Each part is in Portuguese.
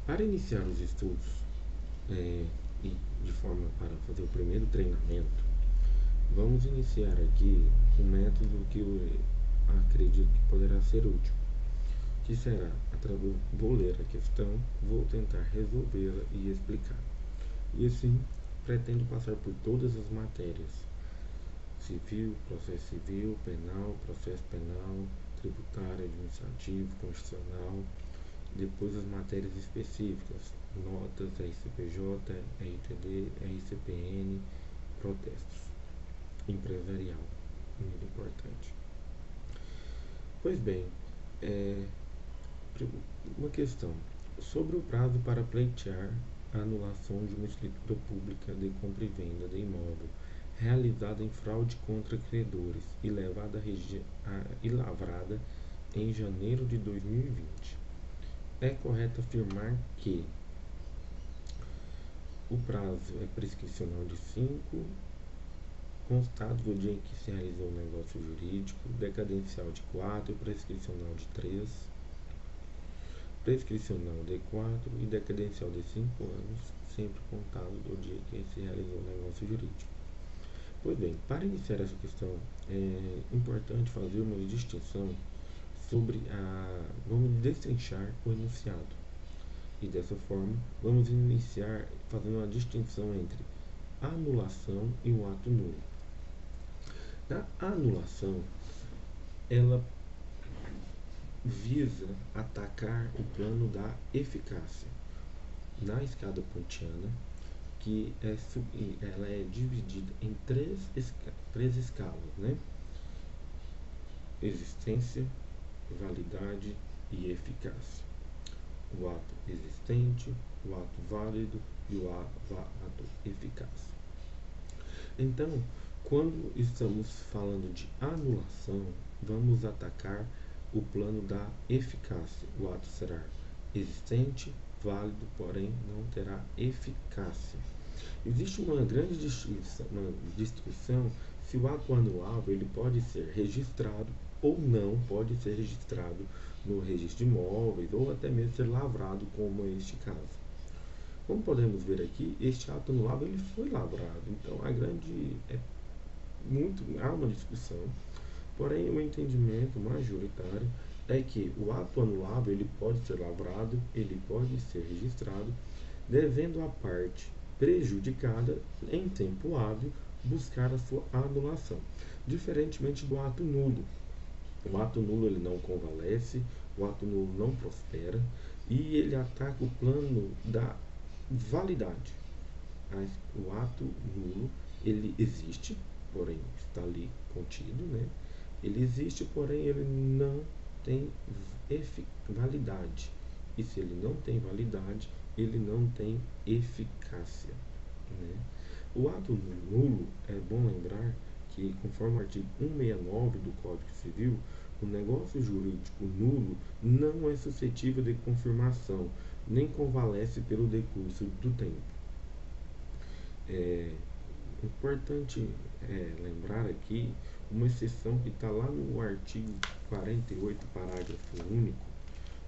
Para iniciar os estudos e de forma para fazer o primeiro treinamento, vamos iniciar aqui um método que eu acredito que poderá ser útil, que será, vou ler a questão, vou tentar resolvê-la e explicar. E assim, pretendo passar por todas as matérias: civil, processo civil, penal, processo penal, tributário, administrativo, constitucional, depois as matérias específicas, notas, RCPJ, RTD, RCPN, protestos, empresarial, muito importante. Pois bem, é, uma questão sobre o prazo para pleitear a anulação de uma escritura pública de compra e venda de imóvel realizada em fraude contra credores e lavrada em janeiro de 2020. É correto afirmar que o prazo é prescricional de 5, constado do dia em que se realizou o negócio jurídico, decadencial de 4, prescricional de 3, prescricional de 4 e decadencial de 5 anos, sempre contado do dia que se realizou o negócio jurídico. Pois bem, para iniciar essa questão, é importante fazer uma distinção sobre vamos destrinchar o enunciado. E dessa forma, vamos iniciar fazendo uma distinção entre a anulação e o ato nulo. A anulação, ela visa atacar o plano da eficácia. Na escada pontiana, ela é dividida em três escalas, né? Existência, validade e eficácia. O ato existente, o ato válido e o ato eficaz. Então, quando estamos falando de anulação, vamos atacar o plano da eficácia. O ato será existente, válido, porém não terá eficácia. Existe uma grande distinção se o ato anulável ele pode ser registrado ou não pode ser registrado no registro de imóveis ou até mesmo ser lavrado, como é este caso. Como podemos ver aqui, este ato anulável ele foi lavrado, então há uma discussão, porém o entendimento majoritário é que o ato anulável ele pode ser lavrado, ele pode ser registrado, devendo a parte prejudicada, em tempo hábil, buscar a sua anulação, diferentemente do ato nulo. O ato nulo ele não convalesce, o ato nulo não prospera e ele ataca o plano da validade. O ato nulo ele existe, porém está ali contido, né? Ele existe, porém ele não tem validade. E se ele não tem validade, ele não tem eficácia, né? O ato nulo, é bom lembrar que, conforme o artigo 169 do Código Civil, o negócio jurídico nulo não é suscetível de confirmação, nem convalesce pelo decurso do tempo. É importante lembrar aqui uma exceção que está lá no artigo 48, parágrafo único,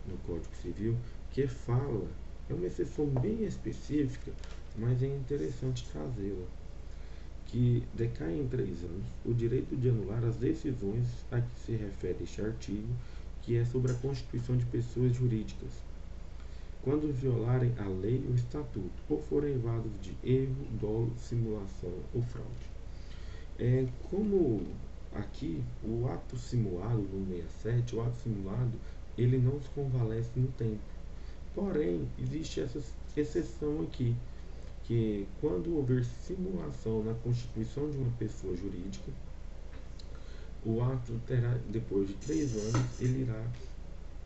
no Código Civil, que fala, é uma exceção bem específica, mas é interessante trazê-la, que decai em 3 anos o direito de anular as decisões a que se refere este artigo, que é sobre a constituição de pessoas jurídicas, quando violarem a lei ou estatuto, ou forem evados de erro, dolo, simulação ou fraude. Como aqui, o ato simulado no 67, o ato simulado, ele não se convalesce no tempo. Porém, existe essa exceção aqui, que quando houver simulação na constituição de uma pessoa jurídica, o ato terá, depois de 3 anos, ele irá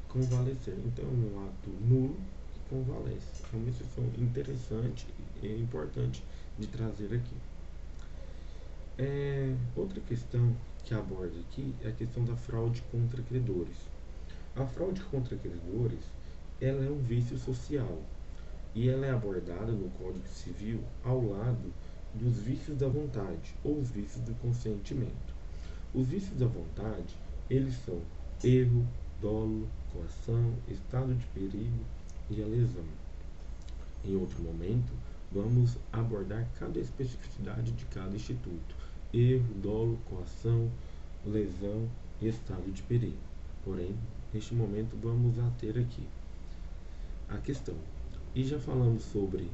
convalescer. Então, é um ato nulo que convalesce. É uma exceção interessante e importante de trazer aqui. Outra questão que aborda aqui é a questão da fraude contra credores. A fraude contra credores, ela é um vício social e ela é abordada no Código Civil ao lado dos vícios da vontade ou os vícios do consentimento. Os vícios da vontade, eles são erro, dolo, coação, estado de perigo e a lesão. em outro momento, vamos abordar cada especificidade de cada instituto: erro, dolo, coação, lesão e estado de perigo. Porém, neste momento, vamos ater aqui a questão. E já falamos sobre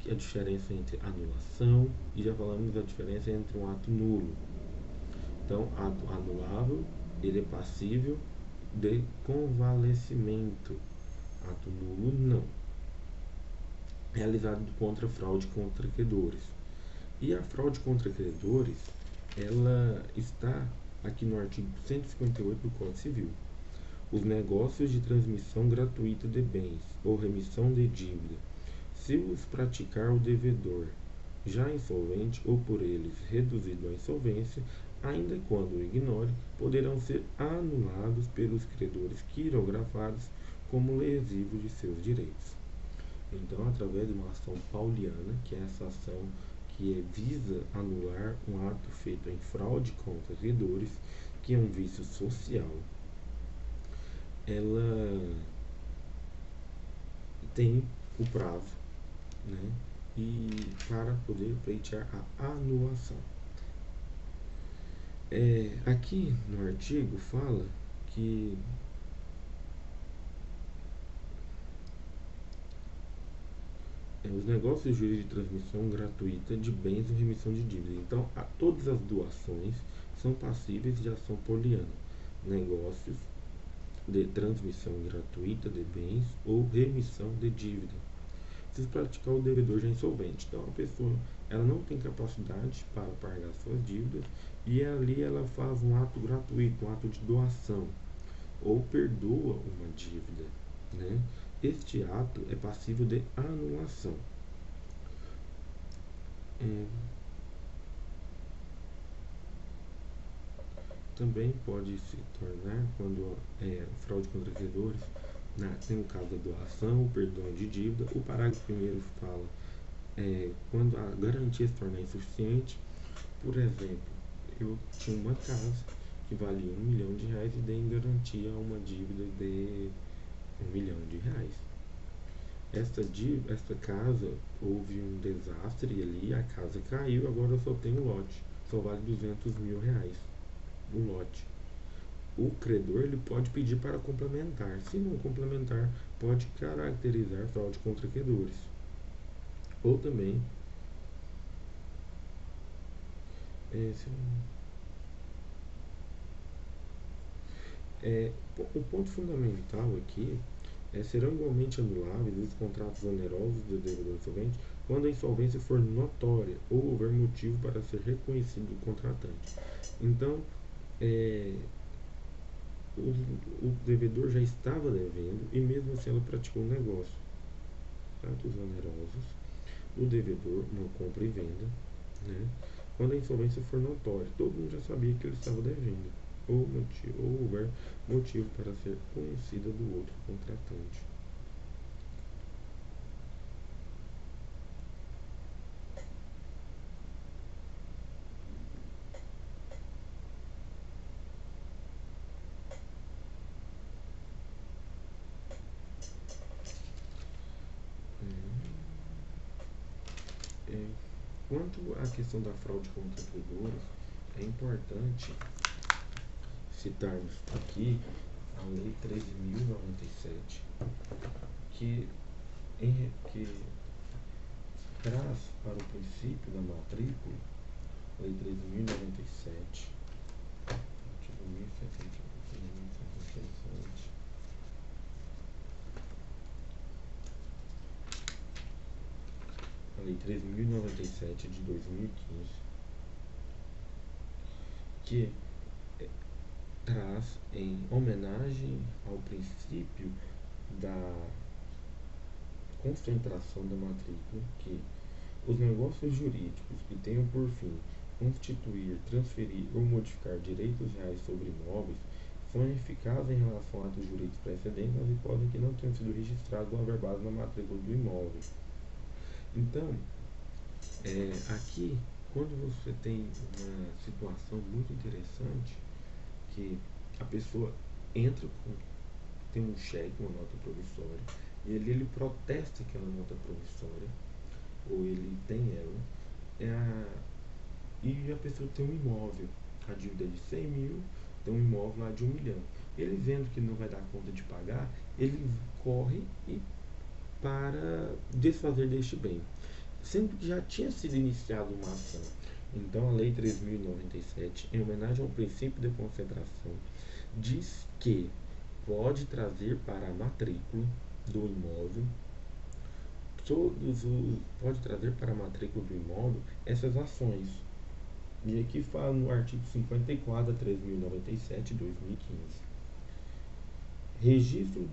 a diferença entre anulação e já falamos da diferença entre um ato nulo. Então, ato anulável, ele é passível de convalescimento. Ato nulo, não. Realizado contra fraude contra credores. E a fraude contra credores, ela está aqui no artigo 158 do Código Civil. Os negócios de transmissão gratuita de bens ou remissão de dívida, se os praticar o devedor, já insolvente ou por eles reduzido à insolvência, ainda quando o ignore, poderão ser anulados pelos credores quirografados como lesivos de seus direitos. Então, através de uma ação pauliana, que é essa ação que visa anular um ato feito em fraude contra credores, que é um vício social, ela tem o prazo, né, e para poder pleitear a anulação. Aqui no artigo fala que os negócios jurídicos de transmissão gratuita de bens e remissão de dívidas. Então, todas as doações são passíveis de ação poliana. Negócios de transmissão gratuita de bens ou remissão de dívida. Se praticar o devedor já insolvente. Então, a pessoa ela não tem capacidade para pagar suas dívidas e ali ela faz um ato gratuito, um ato de doação ou perdoa uma dívida, né? Este ato é passível de anulação. Também pode se tornar, quando fraude contra credores, tem o caso da doação, o perdão de dívida. O parágrafo primeiro fala quando a garantia se tornar insuficiente. Por exemplo, eu tinha uma casa que valia R$1 milhão e dei em garantia a uma dívida de R$1 milhão. Esta casa, houve um desastre ali, a casa caiu, agora eu só tenho lote, só vale R$200 mil o lote. O credor ele pode pedir para complementar, se não complementar, pode caracterizar fraude contra credores. Ou também o ponto fundamental aqui serão igualmente anuláveis os contratos onerosos do devedor insolvente quando a insolvência for notória ou houver motivo para ser reconhecido o contratante. Então, o devedor já estava devendo e mesmo assim ela praticou um negócio. Atos onerosos, o devedor, uma compra e venda, né? Quando a insolvência for notória, todo mundo já sabia que ele estava devendo, ou houver motivo para ser conhecida do outro contratante. Quanto à questão da fraude contra credores, é importante citarmos aqui a Lei 13.097, que traz para o princípio da matrícula, Lei 13.097, artigo 1797, a Lei 13.097 de 2015, que traz em homenagem ao princípio da concentração da matrícula que os negócios jurídicos que tenham por fim constituir, transferir ou modificar direitos reais sobre imóveis são eficazes em relação a atos jurídicos precedentes nas hipóteses que não tenham sido registrados ou averbados na matrícula do imóvel. Então, aqui, quando você tem uma situação muito interessante, que a pessoa tem um cheque, uma nota provisória, ele protesta aquela nota promissória, ou ele tem ela, e a pessoa tem um imóvel, a dívida é de 100 mil, tem um imóvel lá de 1 milhão. Ele vendo que não vai dar conta de pagar, ele corre e para desfazer deste bem, sendo que já tinha sido iniciada uma ação. Então, a Lei 3.097, em homenagem ao princípio de concentração, diz que pode trazer para a matrícula do imóvel pode trazer para a matrícula do imóvel essas ações. E aqui fala no artigo 54 da 3.097 de 2015. Registro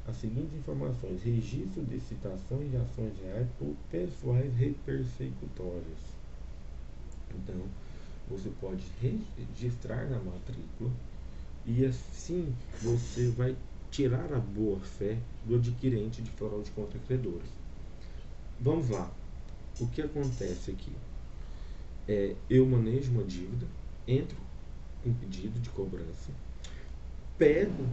as seguintes informações: registro de citações de ações reais por pessoais persecutórias. Então, você pode registrar na matrícula e assim você vai tirar a boa-fé do adquirente de fraude contra credores. Vamos lá. O que acontece aqui? Eu manejo uma dívida, entro em pedido de cobrança, pego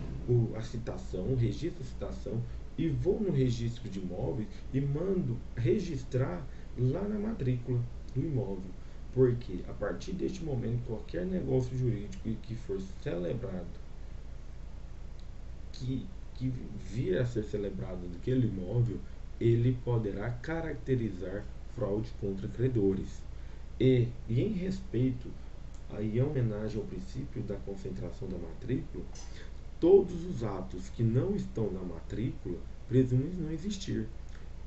a citação, o registro de citação e vou no registro de imóveis e mando registrar lá na matrícula do imóvel. Porque a partir deste momento, qualquer negócio jurídico que for celebrado, que vir a ser celebrado daquele imóvel, ele poderá caracterizar fraude contra credores. E em respeito, aí em homenagem ao princípio da concentração da matrícula, todos os atos que não estão na matrícula presumem não existir.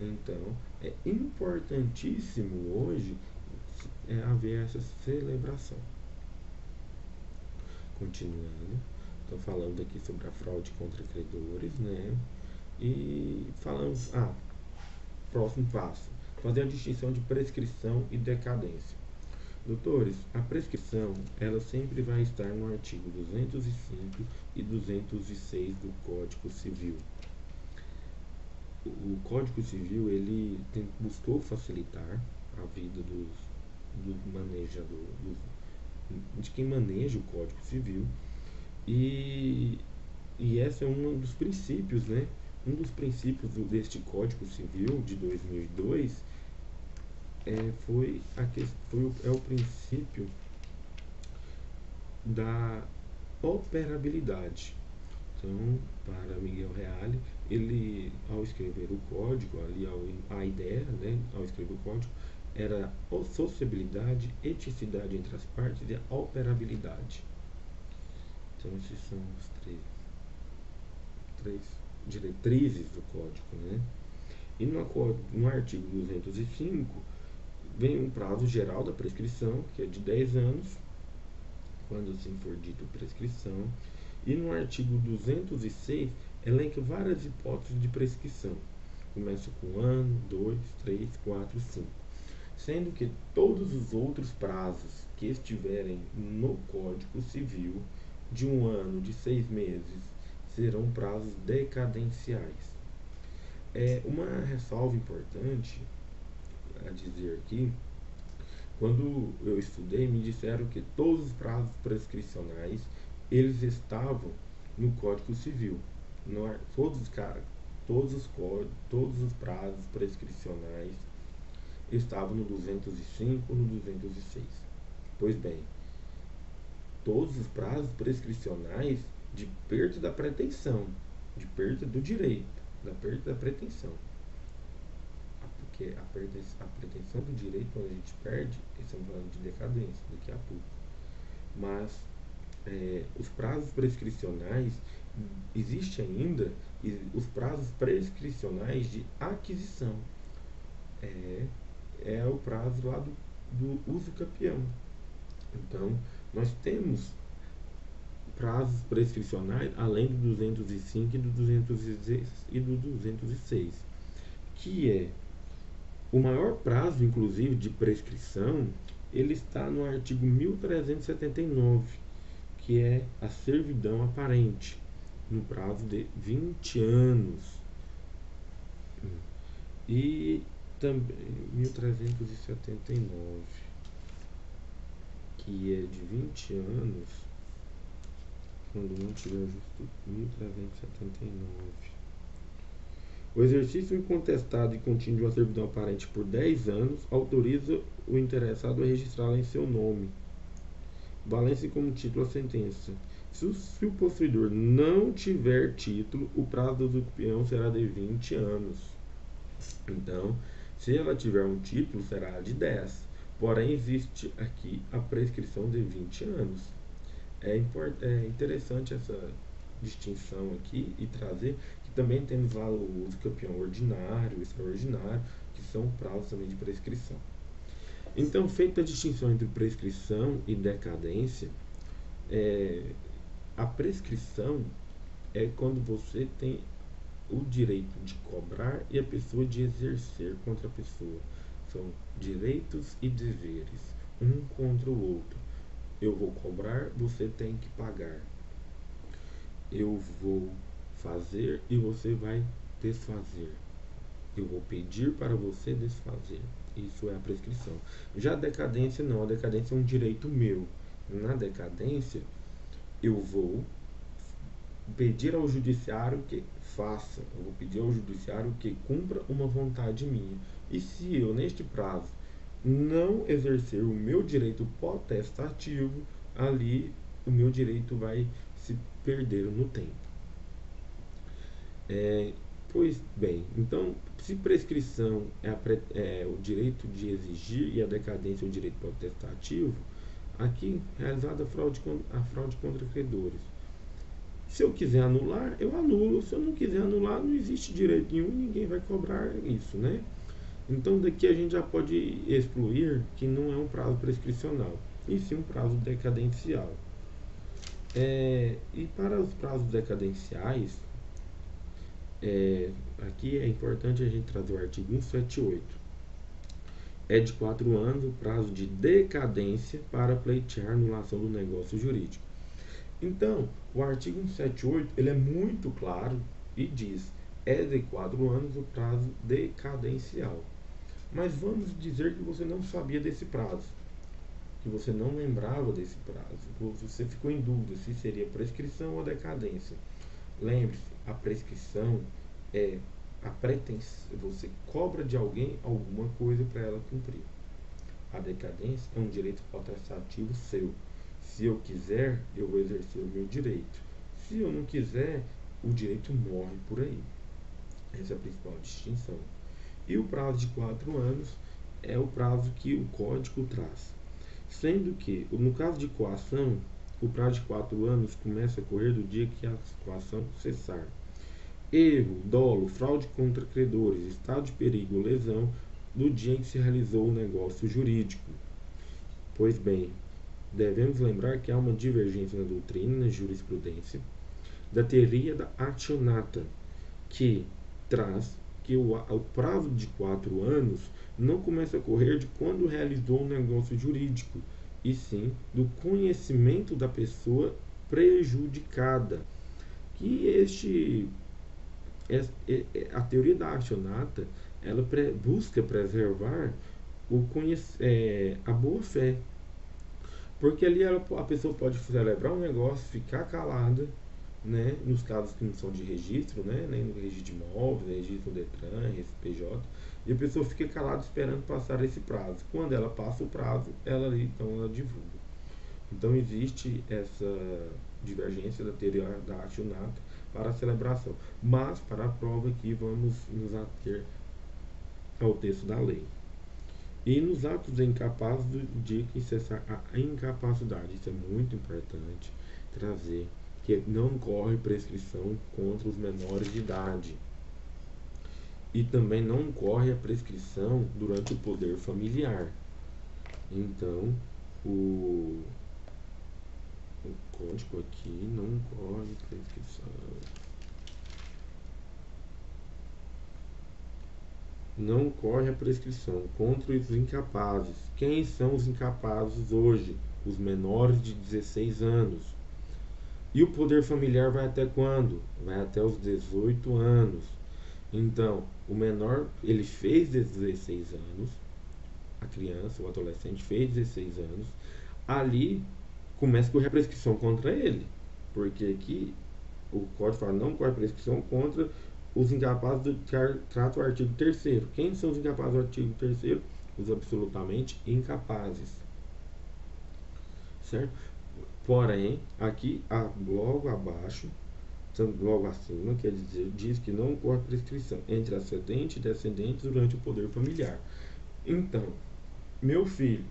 Então, é importantíssimo hoje haver essa celebração. Continuando, estou falando aqui sobre a fraude contra credores, né? E falamos, próximo passo, fazer a distinção de prescrição e decadência. Doutores, a prescrição, ela sempre vai estar no artigo 205 e 206 do Código Civil. O Código Civil, ele buscou facilitar a vida do manejador, de quem maneja o Código Civil, e esse é um dos princípios, né? Um dos princípios deste Código Civil de 2002 é o princípio da operabilidade. Então, para Miguel Reale, ele, ao escrever o código, a ideia, né, ao escrever o código, era a sociabilidade, eticidade entre as partes e a operabilidade. Então, esses são os três diretrizes do código, né? E no artigo 205 vem um prazo geral da prescrição, que é de 10 anos, quando assim for dito prescrição. E no artigo 206 elenca várias hipóteses de prescrição. Começa com 1, 2, 3, 4, 5. Sendo que todos os outros prazos que estiverem no Código Civil, de 1 ano, de 6 meses, serão prazos decadenciais. Uma ressalva importante a dizer aqui: quando eu estudei, me disseram que todos os prazos prescricionais eles estavam no Código Civil. Todos os prazos prescricionais estavam no 205, no 206. Pois bem, todos os prazos prescricionais de perda da pretensão, de perda do direito, da perda da pretensão. Porque a pretensão do direito, quando a gente perde, estamos falando de decadência daqui a pouco. Mas os prazos prescricionais, existe ainda os prazos prescricionais de aquisição. É o prazo lá do uso capião. Então, nós temos prazos prescricionais além do 205 e do 206, que é o maior prazo, inclusive, de prescrição, ele está no artigo 1379, que é a servidão aparente, no prazo de 20 anos. E também 1379, que é de 20 anos, quando não tiver justo 1379. O exercício incontestado e contínuo de uma servidão aparente por 10 anos autoriza o interessado a registrá-la em seu nome. Valência como título a sentença. Se o possuidor não tiver título, o prazo do usucapião será de 20 anos. Então, se ela tiver um título, será de 10. Porém, existe aqui a prescrição de 20 anos. É interessante essa distinção aqui e trazer que também temos lá o usucapião ordinário, extraordinário, que são prazos também de prescrição. Então, feita a distinção entre prescrição e decadência, a prescrição é quando você tem o direito de cobrar e a pessoa de exercer contra a pessoa. São direitos e deveres, um contra o outro. Eu vou cobrar, você tem que pagar. Eu vou fazer e você vai desfazer. Eu vou pedir para você desfazer. Isso é a prescrição. Já a decadência não. A decadência é um direito meu. Na decadência, eu vou pedir ao judiciário que faça. Eu vou pedir ao judiciário que cumpra uma vontade minha. E se eu, neste prazo, não exercer o meu direito potestativo, ali o meu direito vai se perder no tempo. Pois bem, então, se prescrição é o direito de exigir e a decadência é o direito potestativo, aqui realizada a fraude contra credores. Se eu quiser anular, eu anulo. Se eu não quiser anular, não existe direito nenhum, ninguém vai cobrar isso, né? Então, daqui a gente já pode excluir que não é um prazo prescricional, e sim um prazo decadencial. E para os prazos decadenciais, aqui é importante a gente trazer o artigo 178. É de 4 anos o prazo de decadência para pleitear a anulação do negócio jurídico. Então, o artigo 178 ele é muito claro e diz: é de 4 anos o prazo decadencial. Mas vamos dizer que você não sabia desse prazo, que você não lembrava desse prazo, você ficou em dúvida se seria prescrição ou decadência. Lembre-se, a prescrição é a pretensão, você cobra de alguém alguma coisa para ela cumprir. A decadência é um direito potestativo seu. Se eu quiser, eu vou exercer o meu direito. Se eu não quiser, o direito morre por aí. Essa é a principal distinção. E o prazo de 4 anos é o prazo que o Código traz. Sendo que, no caso de coação, o prazo de 4 anos começa a correr do dia que a coação cessar. Erro, dolo, fraude contra credores, estado de perigo ou lesão, do dia em que se realizou o negócio jurídico. Pois bem, devemos lembrar que há uma divergência na doutrina, na jurisprudência, da teoria da actionata, que traz que o prazo de 4 anos não começa a correr de quando realizou o negócio jurídico, e sim do conhecimento da pessoa prejudicada. Que a teoria da actionata, ela busca preservar a boa fé, porque ali a pessoa pode celebrar um negócio, ficar calada, né, nos casos que não são de registro, né, nem no registro de imóveis, registro do Detran, RSPJ, e a pessoa fica calada esperando passar esse prazo. Quando ela passa o prazo, ela divulga. Então existe essa divergência da teoria da actionata para a celebração, mas para a prova aqui vamos nos ater ao texto da lei. E nos atos incapazes do dia que cessar a incapacidade, isso é muito importante trazer, que não corre prescrição contra os menores de idade. E também não corre a prescrição durante o poder familiar. Então, o código aqui não corre prescrição. Não corre a prescrição contra os incapazes. Quem são os incapazes hoje? Os menores de 16 anos. E o poder familiar vai até quando? Vai até os 18 anos. Então, o menor, ele fez 16 anos, a criança, o adolescente fez 16 anos, ali começa a correr a prescrição contra ele. Porque aqui o código fala não corre prescrição contra os incapazes do que trata o artigo 3º. Quem são os incapazes do artigo 3º? Os absolutamente incapazes. Certo? Porém, aqui logo abaixo, logo acima, quer dizer, diz que não ocorre prescrição entre ascendente e descendente durante o poder familiar. Então, meu filho,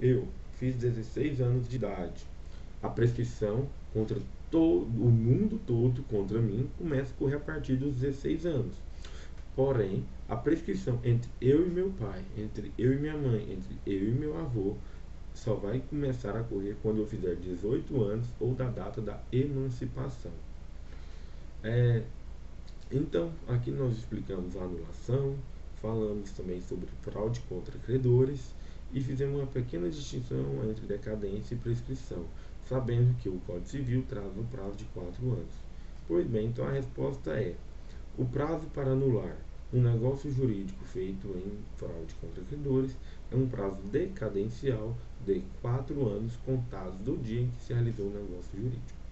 eu fiz 16 anos de idade. A prescrição contra todo o mundo todo contra mim começa a correr a partir dos 16 anos. Porém, a prescrição entre eu e meu pai, entre eu e minha mãe, entre eu e meu avô, só vai começar a correr quando eu fizer 18 anos ou da data da emancipação. Então, aqui nós explicamos a anulação, falamos também sobre fraude contra credores e fizemos uma pequena distinção entre decadência e prescrição, sabendo que o Código Civil traz um prazo de 4 anos. Pois bem, então a resposta é: o prazo para anular um negócio jurídico feito em fraude contra credores é um prazo decadencial de 4 anos contados do dia em que se realizou o negócio jurídico.